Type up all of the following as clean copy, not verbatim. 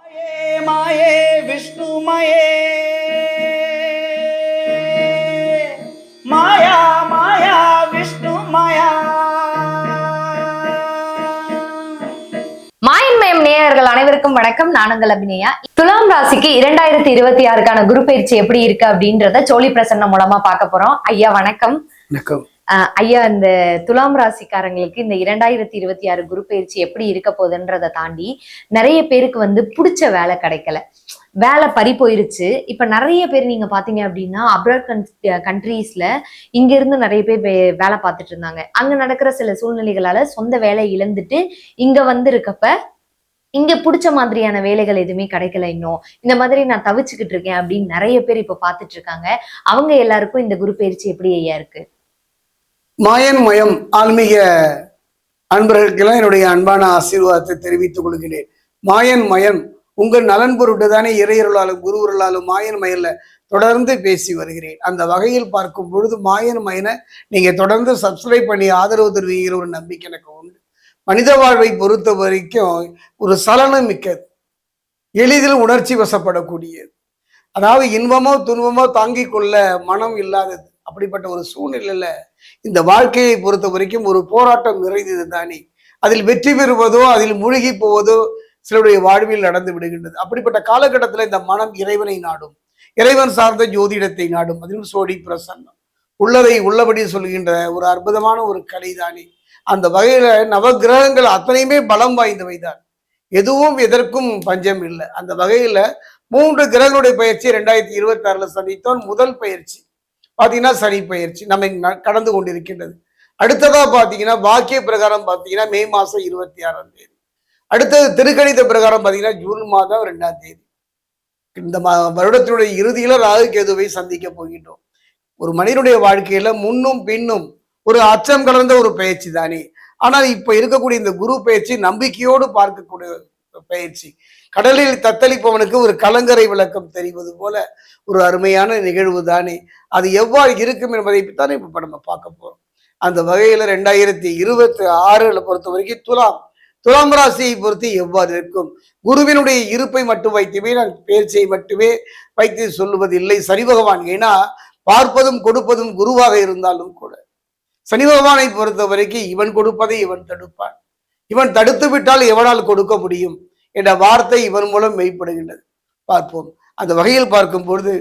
மாயே விஷ்ணுமயே மாயா மாயா விஷ்ணு மாயா. மாயன்மயம் நேயர்கள் அனைவருக்கும் வணக்கம். நான் உங்கள் அபிநயா. துலாம் ராசிக்கு 2026க்கான குரு பயிற்சி எப்படி இருக்கு அப்படின்றத சோழி பிரசன்னம் மூலமா பார்க்க போறோம். ஐயா வணக்கம். வணக்கம் ஐயா, இந்த துலாம் ராசிக்காரங்களுக்கு இந்த 2026 குரு பயிற்சி எப்படி இருக்க போகுதுன்றதை தாண்டி நிறைய பேருக்கு பிடிச்ச வேலை கிடைக்கல, வேலை பறி போயிருச்சு. இப்ப நிறைய பேர் நீங்க பாத்தீங்க அப்படின்னா அப்ராட் கண்ட்ரீஸ்ல இங்க இருந்து நிறைய பேர் வேலை பார்த்துட்டு இருந்தாங்க. அங்க நடக்கிற சில சூழ்நிலைகளால சொந்த வேலை இழந்துட்டு இங்க இருக்கப்ப இங்க பிடிச்ச மாதிரியான வேலைகள் எதுவுமே கிடைக்கல, இன்னும் இந்த மாதிரி நான் தவிச்சுக்கிட்டு இருக்கேன் அப்படின்னு நிறைய பேர் இப்ப பாத்துட்டு இருக்காங்க. அவங்க எல்லாருக்கும் இந்த குரு பயிற்சி எப்படி ஐயா இருக்கு? மாயன் மயம் ஆன்மீக அன்பர்களுக்கெல்லாம் என்னுடைய அன்பான ஆசீர்வாதத்தை தெரிவித்துக் கொள்கிறேன். மாயன் மயம் உங்கள் நலன் பொருட்டு தானே இறையருளாலும் குருவருளாலும் மாயன் மயல்ல தொடர்ந்து பேசி வருகிறேன். அந்த வகையில் பார்க்கும் பொழுது மாயன் மயனை நீங்க தொடர்ந்து சப்ஸ்கிரைப் பண்ணி ஆதரவு தருவீங்கிற ஒரு நம்பிக்கை எனக்கு உண்டு. மனித வாழ்வை பொறுத்த வரைக்கும் ஒரு சலனம் மிக்கது, எளிதில் உணர்ச்சி வசப்படக்கூடியது, அதாவது இன்பமோ துன்பமோ தாங்கிக் கொள்ள மனம் இல்லாதது. அப்படிப்பட்ட ஒரு சூழ்நிலையில இந்த வாழ்க்கையை பொறுத்த வரைக்கும் ஒரு போராட்டம் நிறைந்தது தானே. அதில் வெற்றி பெறுவதோ அதில் மூழ்கி போவதோ சிலருடைய வாழ்வில் நடந்து விடுகின்றது. அப்படிப்பட்ட காலகட்டத்தில் இந்த மனம் இறைவனை நாடும், இறைவன் சார்ந்த ஜோதிடத்தை நாடும். அதிலும் சோழி பிரசன்னம் உள்ளதை உள்ளபடி சொல்கின்ற ஒரு அற்புதமான ஒரு கலை தானே. அந்த வகையில நவகிரகங்கள் அத்தனையுமே பலம் வாய்ந்தவைதான், எதுவும் எதற்கும் பஞ்சம் இல்லை. அந்த வகையில 3 கிரகங்களுடைய பயிற்சி 2026 சந்தித்தோம். முதல் பயிற்சி பாத்தீங்கன்னா சனி பயிற்சி நம்ம கடந்து கொண்டிருக்கின்றது. அடுத்ததா பாத்தீங்கன்னா வாக்கிய பிரகாரம் பாத்தீங்கன்னா மே மாசம் 26ஆம் தேதி. அடுத்தது திருக்கணித பிரகாரம் பாத்தீங்கன்னா ஜூன் மாதம் 2ஆம் தேதி. இந்த வருடத்தினுடைய இறுதியில ராகு கேதுவை சந்திக்க போகின்றோம். ஒரு மனிதனுடைய வாழ்க்கையில முன்னும் பின்னும் ஒரு அச்சம் கலந்த ஒரு பயிற்சி தானே. ஆனால் இப்ப இருக்கக்கூடிய இந்த குரு பயிற்சி நம்பிக்கையோடு பார்க்கக்கூடிய பயிற்சி. கடலில் தத்தளிப்பவனுக்கு ஒரு கலங்கரை விளக்கம் தெரிவது போல ஒரு அருமையான நிகழ்வு தானே. அது எவ்வாறு இருக்கும் என்பதை தானே இப்ப நம்ம பார்க்க போறோம். அந்த வகையில 2026 பொறுத்த வரைக்கும் துலாம் ராசியை பொறுத்து எவ்வாறு இருக்கும், குருவினுடைய இருப்பை மட்டும் வைத்துமே நான் பயிற்சியை மட்டுமே வைத்து சொல்லுவது இல்லை. சனி பகவான், ஏன்னா பார்ப்பதும் கொடுப்பதும் குருவாக இருந்தாலும் கூட சனி பகவானை பொறுத்த வரைக்கும் இவன் கொடுப்பதை இவன் தடுப்பான், இவன் தடுத்து விட்டால் எவனால் கொடுக்க முடியும் என்ற வார்த்தை இவன் மூலம் மெய்ப்படுகின்றது. பார்ப்போம். அந்த வகையில் பார்க்கும் பொழுது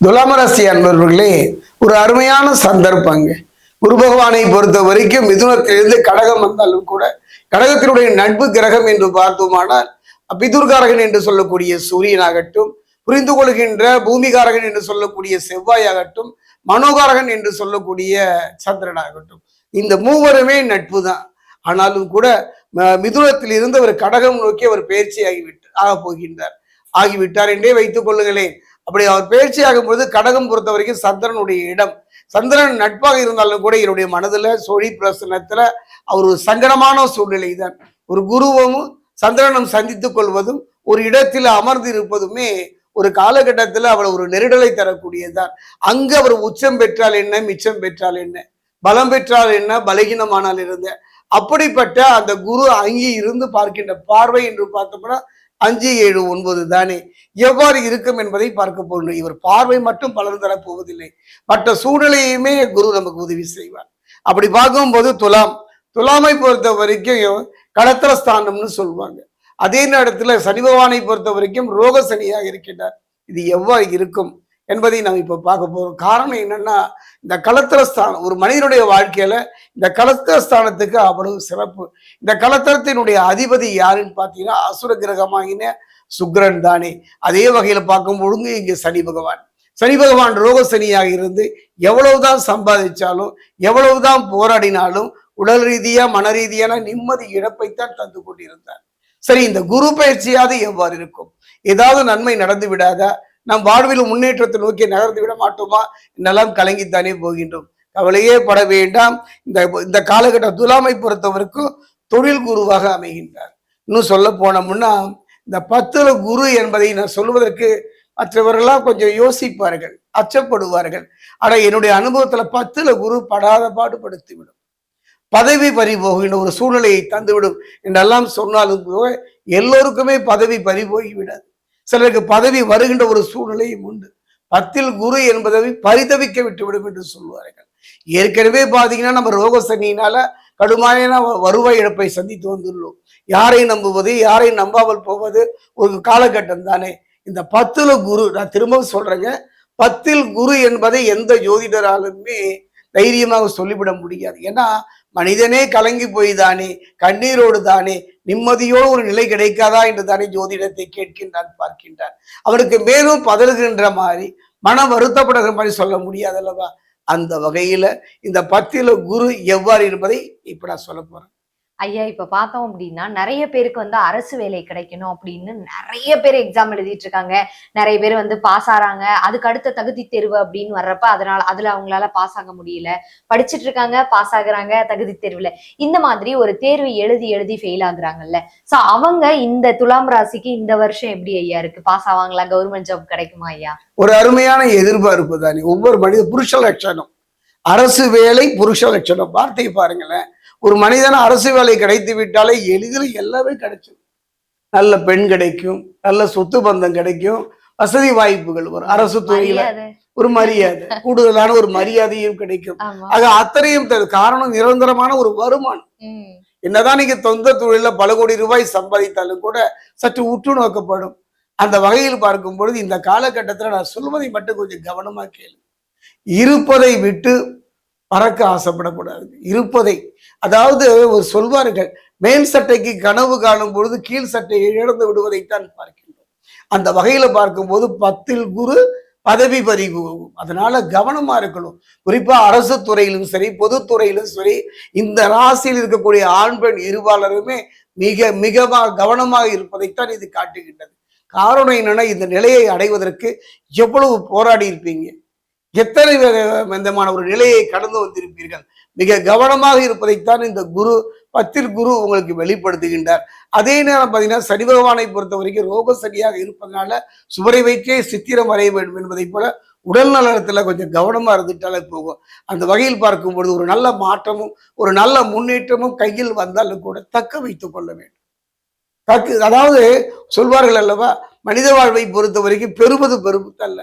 துலாமராசி அன்பர்களே, ஒரு அருமையான சந்தர்ப்பங்க. குரு பகவானை பொறுத்த வரைக்கும் மிதுனத்திலிருந்து கடகம் வந்தாலும் கூட கடகத்தினுடைய நட்பு கிரகம் என்று பார்த்தோமானால் பிதுர்காரகன் என்று சொல்லக்கூடிய சூரியனாகட்டும், புரிந்து கொள்கின்ற பூமிகாரகன் என்று சொல்லக்கூடிய செவ்வாயாகட்டும், மனோகாரகன் என்று சொல்லக்கூடிய சந்திரனாகட்டும், இந்த மூவருமே நட்பு தான். ஆனாலும் கூட மிதுனத்தில் இருந்து அவர் கடகம் நோக்கி அவர் பயிற்சி ஆகிவிட்டார் என்றே வைத்துக் கொள்ளுங்களேன். அப்படி அவர் பயிற்சி ஆகும்போது கடகம் பொறுத்த வரைக்கும் சந்திரனுடைய இடம். சந்திரன் நட்பாக இருந்தாலும் கூட என்னுடைய மனதுல சோழி பிரசனத்துல அவர் ஒரு சங்கடமான சூழ்நிலை தான். ஒரு குருவும் சந்திரனும் சந்தித்துக் கொள்வதும் ஒரு இடத்தில் அமர்ந்து இருப்பதுமே ஒரு காலகட்டத்தில் அவள் ஒரு நெருடலை தரக்கூடியதுதான். அங்கு அவர் உச்சம் பெற்றால் என்ன, மிச்சம் பெற்றால் என்ன, பலம் பெற்றால் என்ன, பலகீனமானால் இருந்த அப்படிப்பட்ட அந்த குரு அங்கே இருந்து பார்க்கின்ற பார்வை என்று பார்த்தோம்னா 5, 7, 9 தானே. எவ்வாறு இருக்கும் என்பதை பார்க்க போகின்றோம். இவர் பார்வை மட்டும் பலன் தரப்போவதில்லை, மற்ற சூழ்நிலையுமே குரு நமக்கு உதவி செய்வார். அப்படி பார்க்கும்போது துலாமை பொறுத்த வரைக்கும் கடத்திர ஸ்தானம்னு சொல்லுவாங்க. அதே நேரத்துல சனி பகவானை பொறுத்த வரைக்கும் ரோக சனியாக இருக்கின்றார். இது எவ்வாறு இருக்கும் என்பதை நாம் இப்ப பார்க்க போறோம். காரணம் என்னன்னா, இந்த கலத்திரஸ்தானம் ஒரு மனிதனுடைய வாழ்க்கையில இந்த கலத்திரஸ்தானத்துக்கு அவ்வளவு சிறப்பு. இந்த கலத்திரத்தினுடைய அதிபதி யாருன்னு பார்த்தீங்கன்னா அசுர கிரகமாகின சுக்கிரன் தானே. அதே வகையில பார்க்கும் பொழுது இங்க சனி பகவான் ரோக சனியாக இருந்து எவ்வளவுதான் சம்பாதிச்சாலும் எவ்வளவுதான் போராடினாலும் உடல் ரீதியா மன ரீதியான நிம்மதி இழப்பைத்தான் தந்து கொண்டிருந்தார். சரி, இந்த குரு பயிற்சியாவது எவ்வாறு இருக்கும்? ஏதாவது நன்மை நடந்து விடாதா? நம் வாழ்வில் முன்னேற்றத்தை நோக்கி நகர்ந்து விட மாட்டோமா? என்னெல்லாம் கலங்கித்தானே போகின்றோம். கவலையே பட வேண்டாம். இந்த இந்த காலகட்ட துலாமை பொறுத்தவரைக்கும் தொழில் குருவாக அமைகின்றார். இன்னும் சொல்ல போனோம்னா இந்த 10ல குரு என்பதை நான் சொல்வதற்கு மற்றவர்கள்லாம் கொஞ்சம் யோசிப்பார்கள், அச்சப்படுவார்கள். ஆனா என்னுடைய அனுபவத்துல 10ல குரு படாத பாடுபடுத்திவிடும், பதவி பறி போகின்ற ஒரு சூழ்நிலையை தந்துவிடும் என்றெல்லாம் சொன்னாலும் எல்லோருக்குமே பதவி பறி போய்விடாது. சிலருக்கு பதவி வருகின்ற ஒரு சூழ்நிலையும் உண்டு. 10ல் குரு என்பதை பரிதவிக்க விட்டுவிடும் என்று சொல்வார்கள். ஏற்கனவே பாத்தீங்கன்னா நம்ம ரோகசனியினால கடுமையான வருவாய் இழப்பை சந்தித்து வந்துள்ளோம். யாரை நம்புவது, யாரை நம்பாமல் போவது ஒரு காலகட்டம் தானே. இந்த 10ல குரு, நான் திரும்பவும் சொல்றேங்க, 10ல் குரு என்பதை எந்த ஜோதிடராலுமே தைரியமாக சொல்லிவிட முடியாது. ஏன்னா மனிதனே கலங்கி போய் தானே, கண்ணீரோடு தானே, நிம்மதியோடு ஒரு நிலை கிடைக்காதா என்று தானே ஜோதிடத்தை கேட்கின்றான், பார்க்கின்றான். அவனுக்கு மேலும் பதறுகின்ற மாதிரி, மன வருத்தப்படுகிற மாதிரி சொல்ல முடியாது அல்லவா? அந்த வகையில இந்த 10ல குரு எவ்வாறு இருப்பதை இப்ப நான் சொல்ல போறேன். ஐயா, இப்ப பார்த்தோம் அப்படின்னா நிறைய பேருக்கு வந்து அரசு வேலை கிடைக்கணும் அப்படின்னு நிறைய பேர் எக்ஸாம் எழுதிட்டு இருக்காங்க. நிறைய பேர் வந்து பாஸ் ஆறாங்க. அதுக்கு அடுத்த தகுதி தேர்வு அப்படின்னு வர்றப்ப அதுல அவங்களால பாஸ் ஆக முடியல. படிச்சுட்டு இருக்காங்க, பாஸ் ஆகுறாங்க தகுதி தேர்வுல. இந்த மாதிரி ஒரு தேர்வு எழுதி எழுதி ஃபெயில் ஆகுறாங்கல்ல. சோ அவங்க இந்த துலாம் ராசிக்கு இந்த வருஷம் எப்படி ஐயா இருக்கு? பாஸ் ஆவாங்களா? கவர்மெண்ட் ஜாப் கிடைக்குமா ஐயா? ஒரு அருமையான எதிர்பார்ப்பு தானே. ஒவ்வொரு மனித புருஷ லட்சணம், அரசு வேலை புருஷ லட்சணம். வார்த்தையை பாருங்களேன். ஒரு மனிதன அரசு வேலை கிடைத்து விட்டாலே எளிதில் எல்லாமே கிடைச்சிடும். நல்ல பெண் கிடைக்கும், நல்ல சொத்து பந்தம் கிடைக்கும், வசதி வாய்ப்புகள் வரும். அரசு துறையில ஒரு மரியாதை, கூடுதலான ஒரு மரியாதையும் கிடைக்கும். ஆக அத்தனையும் காரணம் நிரந்தரமான ஒரு வருமானம். என்னதான் நீங்க சொந்த தொழில பல கோடி ரூபாய் சம்பாதித்தாலும் கூட சற்று உற்று நோக்கப்படும். அந்த வகையில் பார்க்கும் பொழுது இந்த காலகட்டத்துல நான் சொல்வதை மட்டும் கொஞ்சம் கவனமா கேளு. இருப்பதை விட்டு பறக்க ஆசைப்படக்கூடாது. இருப்பதை, அதாவது ஒரு சொல்வார்கள், மேல் சட்டைக்கு கனவு காணும் பொழுது கீழ் சட்டையை இழந்து விடுவதைத்தான் பார்க்கின்றோம். அந்த வகையில பார்க்கும்போது 10ல் குரு பதவி பறிவு. அதனால கவனமா இருக்கணும். குறிப்பா அரசு துறையிலும் சரி, பொதுத்துறையிலும் சரி, இந்த ராசியில் இருக்கக்கூடிய ஆண் பெண் இருபாலருமே மிக மிக கவனமாக இருப்பதைத்தான் இது காட்டுகின்றது. காரணம் என்னன்னா, இந்த நிலையை அடைவதற்கு எவ்வளவு போராடி இருப்பீங்க, எத்தனை விதமான ஒரு நிலையை கடந்து வந்திருப்பீர்கள். மிக கவனமாக இருப்பதைத்தான் இந்த குரு 10ல் குரு உங்களுக்கு வெளிப்படுத்துகின்றார். அதே நேரம் பார்த்தீங்கன்னா சனி பகவானை பொறுத்த வரைக்கும் ரோக சனியாக இருப்பதனால சுவரை வைத்தே சித்திரம் வரைய வேண்டும் என்பதை போல உடல் நலத்துல கொஞ்சம் கவனமா இருந்துட்டாலே போகும். அந்த வகையில் பார்க்கும் பொழுது ஒரு நல்ல மாற்றமும் ஒரு நல்ல முன்னேற்றமும் கையில் வந்தாலும் கூட தக்க வைத்துக் கொள்ள வேண்டும். அதாவது சொல்வார்கள் அல்லவா, மனித வாழ்வை பொறுத்த வரைக்கும் பெறுவது பெருமத்தல்ல.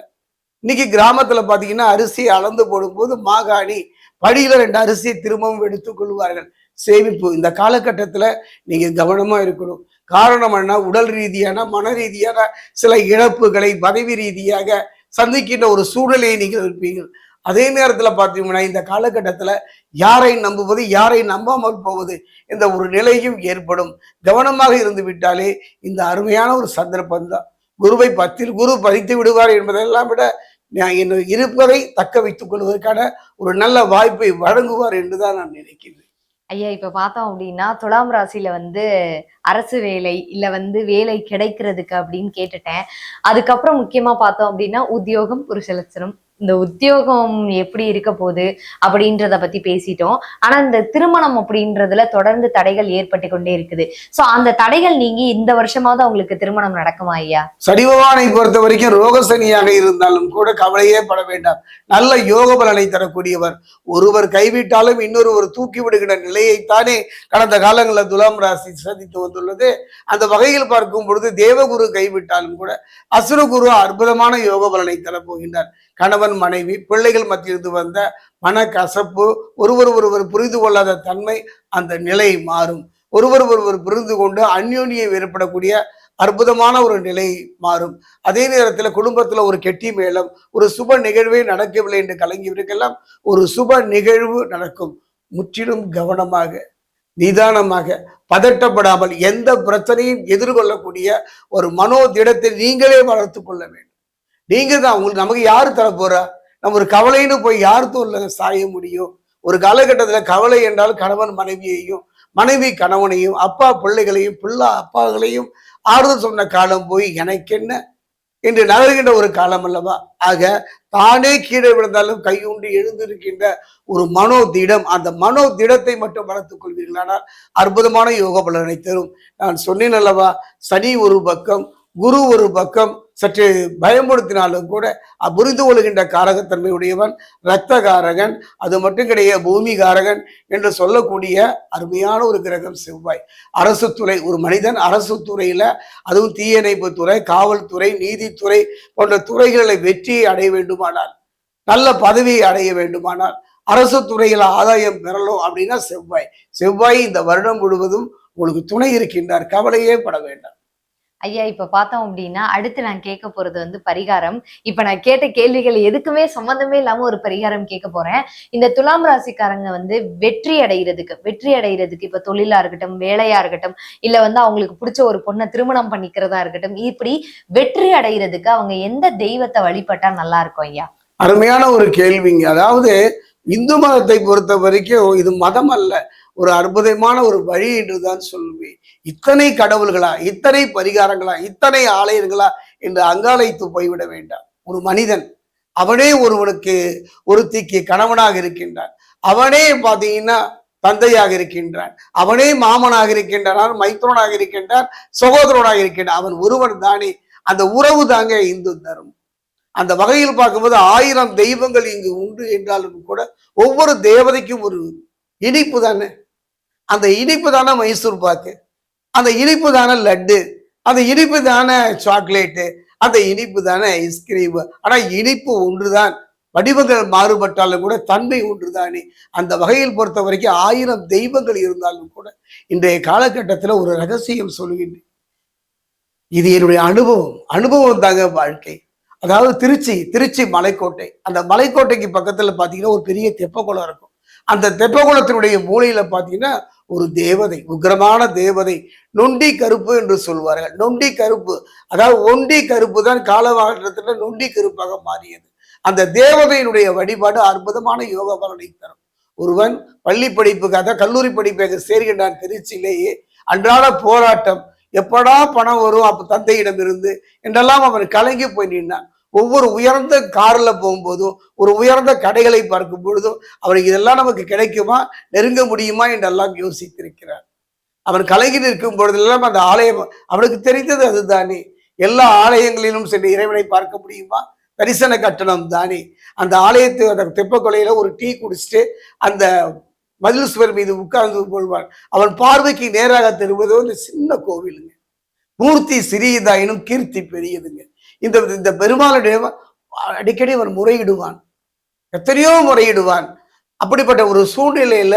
இன்னைக்கு கிராமத்துல பாத்தீங்கன்னா அரிசியை அளந்து போடும்போது மாகாணி படியில 2 அரிசியை திரும்பவும் எடுத்துக் கொள்வார்கள். சேமிப்பு. இந்த காலகட்டத்துல நீங்க கவனமா இருக்கணும். காரணம் என்ன, உடல் ரீதியான மன ரீதியான சில இழப்புகளை பதவி ரீதியாக சந்திக்கின்ற ஒரு சூழ்நிலையை நீங்கள் இருப்பீர்கள். அதே நேரத்துல பார்த்தீங்கன்னா இந்த காலகட்டத்துல யாரை நம்புவது, யாரை நம்பாமல் போவது என்ற ஒரு நிலையும் ஏற்படும். கவனமாக இருந்து விட்டாலே இந்த அருமையான ஒரு சந்தர்ப்பம் தான். குருவை 10ல் குரு பறித்து விடுவார் என்பதெல்லாம் விட இருப்பதை தக்க வைத்துக் கொள்வதற்கான ஒரு நல்ல வாய்ப்பை வழங்குவார் என்றுதான் நான் நினைக்கிறேன். ஐயா, இப்ப பார்த்தோம் அப்படின்னா துலாம் ராசியில வந்து அரசு வேலை இல்ல வந்து வேலை கிடைக்கிறதுக்கு அப்படின்னு கேட்டுட்டேன். அதுக்கப்புறம் முக்கியமா பார்த்தோம் அப்படின்னா உத்தியோகம், புருஷ லட்சணம். இந்த உத்தியோகம் எப்படி இருக்க போகுது அப்படின்றத பத்தி பேசிட்டோம். ஆனா இந்த திருமணம் அப்படின்றதுல தொடர்ந்து தடைகள் ஏற்பட்டு கொண்டே இருக்குது. சோ அந்த தடைகள் நீங்கி இந்த வருஷமாவது அவங்களுக்கு திருமணம் நடக்குமா ஐயா? சனி பகவானை பொறுத்த வரைக்கும் ரோக சனியாக இருந்தாலும் கூட கவலையே பட வேண்டாம். நல்ல யோக பலனை தரக்கூடியவர். ஒருவர் கைவிட்டாலும் இன்னொருவர் தூக்கி விடுகிற நிலையைத்தானே கடந்த காலங்களில் துலாம் ராசி சந்தித்து வந்துள்ளது. அந்த வகையில் பார்க்கும் பொழுது தேவகுரு கைவிட்டாலும் கூட அசுரகுரு அற்புதமான யோக பலனை தரப்போகின்றார். கணவன் மனைவி பிள்ளைகள் மத்தியிலிருந்து வந்த மனக்கசப்பு, ஒருவர் புரிந்து கொள்ளாத தன்மை, அந்த நிலை மாறும். ஒருவர் புரிந்து கொண்டு அந்யோன்யம் ஏற்படக்கூடிய அற்புதமான ஒரு நிலை மாறும். அதே நேரத்தில் குடும்பத்துல ஒரு கெட்டி மேளம், ஒரு சுப நிகழ்வே நடக்கவில்லை என்று கலங்கியவருக்கெல்லாம் ஒரு சுப நிகழ்வு நடக்கும். முற்றிலும் கவனமாக, நிதானமாக, பதட்டப்படாமல் எந்த பிரச்சனையும் எதிர்கொள்ளக்கூடிய ஒரு மனோதிடத்தை நீங்களே வளர்த்து கொள்ள வேண்டும். நீங்க தான். உங்களுக்கு நமக்கு யாரு தர போறா? நம்ம ஒரு கவலைன்னு போய் யார் தோல்ல சாய முடியும்? ஒரு காலகட்டத்துல கவலை என்றால் கணவன் மனைவியையும், மனைவி கணவனையும், அப்பா பிள்ளைகளையும், பிள்ளை அப்பாக்களையும் ஆறுதல் சொன்ன காலம் போய் எனக்கு என்ன என்று நகர்கின்ற ஒரு காலம் அல்லவா. ஆக தானே கீழே விழுந்தாலும் கையுண்டு எழுந்திருக்கின்ற ஒரு மனோதிடம், அந்த மனோதிடத்தை மட்டும் வளர்த்துக் கொள்வீர்களானால் அற்புதமான யோக பலனை தரும். நான் சொன்னேன் அல்லவா, சனி ஒரு பக்கம், குரு ஒரு பக்கம் சற்று பயமுறுத்தினாலும் கூட புரிந்து கொள்கின்ற காரகத்தன்மை உடையவன், இரத்தகாரகன், அது மட்டும் கிடையாது பூமிகாரகன் என்று சொல்லக்கூடிய அருமையான ஒரு கிரகம் செவ்வாய். அரசு துறை, ஒரு மனிதன் அரசு துறையில, அதுவும் தீயணைப்பு துறை, காவல்துறை, நீதித்துறை போன்ற துறைகளை வெற்றியை அடைய வேண்டுமானால், நல்ல பதவியை அடைய வேண்டுமானால், அரசு துறையில் ஆதாயம் பெறணும் அப்படின்னா செவ்வாய் இந்த வருடம் முழுவதும் உங்களுக்கு துணை இருக்கின்றார். கவலையே பட வேண்டாம். ஐயா, இப்ப பார்த்தோம் அப்படின்னா அடுத்து நான் கேட்க போறது வந்து பரிகாரம். இப்ப நான் கேட்ட கேள்விகள் எதுக்குமே சம்பந்தமே இல்லாம ஒரு பரிகாரம் கேட்க போறேன். இந்த துலாம் ராசிக்காரங்க வந்து வெற்றி அடைகிறதுக்கு இப்ப தொழிலா இருக்கட்டும், வேலையா இருக்கட்டும், இல்ல வந்து அவங்களுக்கு பிடிச்ச ஒரு பொண்ணை திருமணம் பண்ணிக்கிறதா இருக்கட்டும், இப்படி வெற்றி அடைகிறதுக்கு அவங்க எந்த தெய்வத்தை வழிபட்டா நல்லா இருக்கும் ஐயா? அருமையான ஒரு கேள்விங்க. அதாவது இந்து மதத்தை பொறுத்த வரைக்கும் இது மதம் அல்ல, ஒரு அற்புதமான ஒரு வழி என்றுதான் சொல்லுவேன். இத்தனை கடவுள்களா, இத்தனை பரிகாரங்களா, இத்தனை ஆலயங்களா என்று அங்காளைத்து போய்விட வேண்டாம். ஒரு மனிதன் அவனே ஒருவனுக்கு ஒருத்திக்கு கணவனாக இருக்கின்றான், அவனே பாத்தீங்கன்னா தந்தையாக இருக்கின்றான், அவனே மாமனாக இருக்கின்றான், மைத்துனனாக இருக்கின்றான், சகோதரனாக இருக்கின்றான். அவன் ஒருவன் தானே. அந்த உறவு தாங்க இந்து தர்மம். அந்த வகையில் பார்க்கும்போது 1000 தெய்வங்கள் இங்கு உண்டு என்றாலும் கூட ஒவ்வொரு தேவதைக்கும் ஒரு இனிப்பு தானே. அந்த இனிப்பு தானே மைசூர் பாக்கு, அந்த இனிப்பு தானே லட்டு, அந்த இனிப்பு தானே சாக்லேட்டு, அந்த இனிப்பு தானே ஐஸ்கிரீம். ஆனா இனிப்பு ஒன்றுதான், வடிவங்கள் மாறுபட்டாலும் கூட தன்மை ஒன்றுதானே. அந்த வகையில் பொறுத்த வரைக்கும் 1000 தெய்வங்கள் இருந்தாலும் கூட இன்றைய காலகட்டத்தில் ஒரு ரகசியம் சொல்லுகின்றேன். இது என்னுடைய அனுபவம் தாங்க வாழ்க்கை. அதாவது திருச்சி மலைக்கோட்டை, அந்த மலைக்கோட்டைக்கு பக்கத்துல பாத்தீங்கன்னா ஒரு பெரிய தெப்பக்குளம் இருக்கும். அந்த தெப்பகுளத்தினுடைய மூலையில பாத்தீங்கன்னா ஒரு தேவதை, உக்கிரமான தேவதை, நொண்டி கருப்பு என்று சொல்வார்கள். நொண்டி கருப்பு, அதாவது ஒண்டி கருப்பு தான் காலகட்டத்துல நொண்டி கருப்பாக மாறியது. அந்த தேவதையினுடைய வழிபாடு அற்புதமான யோக பலனை தரும். ஒருவன் பள்ளி படிப்புக்காக கல்லூரி படிப்பாக சேர்கின்றான் திருச்சியிலேயே, அன்றாட போராட்டம், எப்படா பணம் வரும் அப்ப தந்தையிடம் இருந்து என்றெல்லாம் அவன் கலங்கி போய் நின்றான். ஒவ்வொரு உயர்ந்த கார்ல போகும்போதும், ஒரு உயர்ந்த கடைகளை பார்க்கும் பொழுதும் அவனுக்கு இதெல்லாம் நமக்கு கிடைக்குமா, நெருங்க முடியுமா என்றெல்லாம் யோசித்திருக்கிறான். அவன் கலங்கி நிற்கும் பொழுதெல்லாம் அந்த ஆலயம் அவனுக்கு தெரிந்தது அதுதானே. எல்லா ஆலயங்களிலும் சென்று இறைவனை பார்க்க முடியுமா? தரிசன கட்டணம் தானே. அந்த ஆலயத்து அந்த தெப்பக்கொலையில ஒரு டீ குடிச்சிட்டு அந்த மதில் சுவர் மீது உட்கார்ந்து கொள்வான். அவன் பார்வைக்கு நேராக தருவது ஒரு சின்ன கோவிலுங்க. மூர்த்தி சிறியதாயினும் கீர்த்தி பெரியதுங்க. இந்த பெருமாளுடைய அடிக்கடி அவன் முறையிடுவான், எத்தனையோ முறையிடுவான். அப்படிப்பட்ட ஒரு சூழ்நிலையில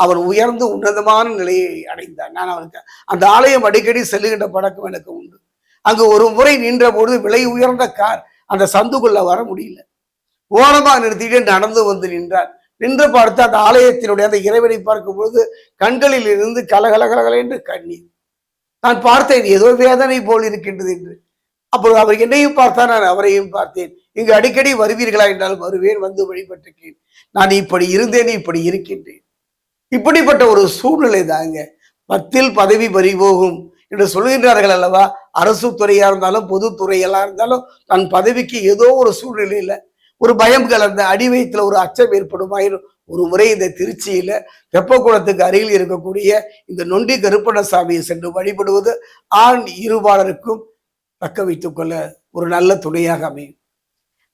அவன் உயர்ந்து உன்னதமான நிலையை அடைந்தான். நான் அவனுக்கு அந்த ஆலயம் அடிக்கடி செல்லுகின்ற பழக்கம் எனக்கு உண்டு. அங்கு ஒரு முறை நின்ற பொழுது விலை உயர்ந்த கார் அந்த சந்துக்குள்ள வர முடியல, ஓரமாக நிறுத்திட்டு நடந்து வந்து நின்றான். நின்று பார்த்து அந்த ஆலயத்தினுடைய அந்த இறைவனை பார்க்கும் பொழுது கண்களில் இருந்து கலகலகலகல என்று கண்ணீர். நான் பார்த்தேன், ஏதோ வேதனை போல் இருக்கின்றது என்று. அப்பொழுது அவர் என்னையும் பார்த்தார், நான் அவரையும் பார்த்தேன். இங்கு அடிக்கடி வருவீர்களா என்றால் வருவேன், வந்து வழிபட்டிருக்கேன். நான் இப்படி இருந்தேன், இப்படி இருக்கின்றேன். இப்படிப்பட்ட ஒரு சூழ்நிலை தாங்க. 10 பதவி பறிபோகும் என்று சொல்கின்றார்கள் அல்லவா. அரசு துறையா இருந்தாலும் பொதுத்துறையெல்லாம் இருந்தாலும் தன் பதவிக்கு ஏதோ ஒரு சூழ்நிலையில ஒரு பயம் கலந்த அடி வயிற்றுல ஒரு அச்சம் ஏற்படுமாயிரும். ஒரு முறை இந்த திருச்சியில தெப்பக்குளத்துக்கு அருகில் இருக்கக்கூடிய இந்த நொண்டி கருப்பணசாமியை சென்று வழிபடுவது ஆண் இருபாலருக்கும் தக்க வைத்துக் கொள்ள ஒரு நல்ல துணையாக அமையும்.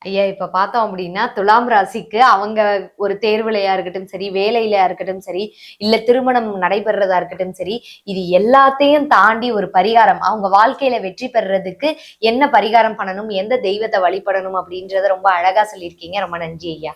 ஐயா, இப்ப பார்த்தோம் அப்படின்னா துலாம் ராசிக்கு அவங்க ஒரு தேர்வுலையா இருக்கட்டும் சரி, வேலையிலயா இருக்கட்டும் சரி, இல்ல திருமணம் நடைபெறதா இருக்கட்டும் சரி, இது எல்லாத்தையும் தாண்டி ஒரு பரிகாரம், அவங்க வாழ்க்கையில வெற்றி பெறதுக்கு என்ன பரிகாரம் பண்ணணும், எந்த தெய்வத்தை வழிபடணும் அப்படின்றத ரொம்ப அழகா சொல்லியிருக்கீங்க. ரொம்ப நன்றி ஐயா.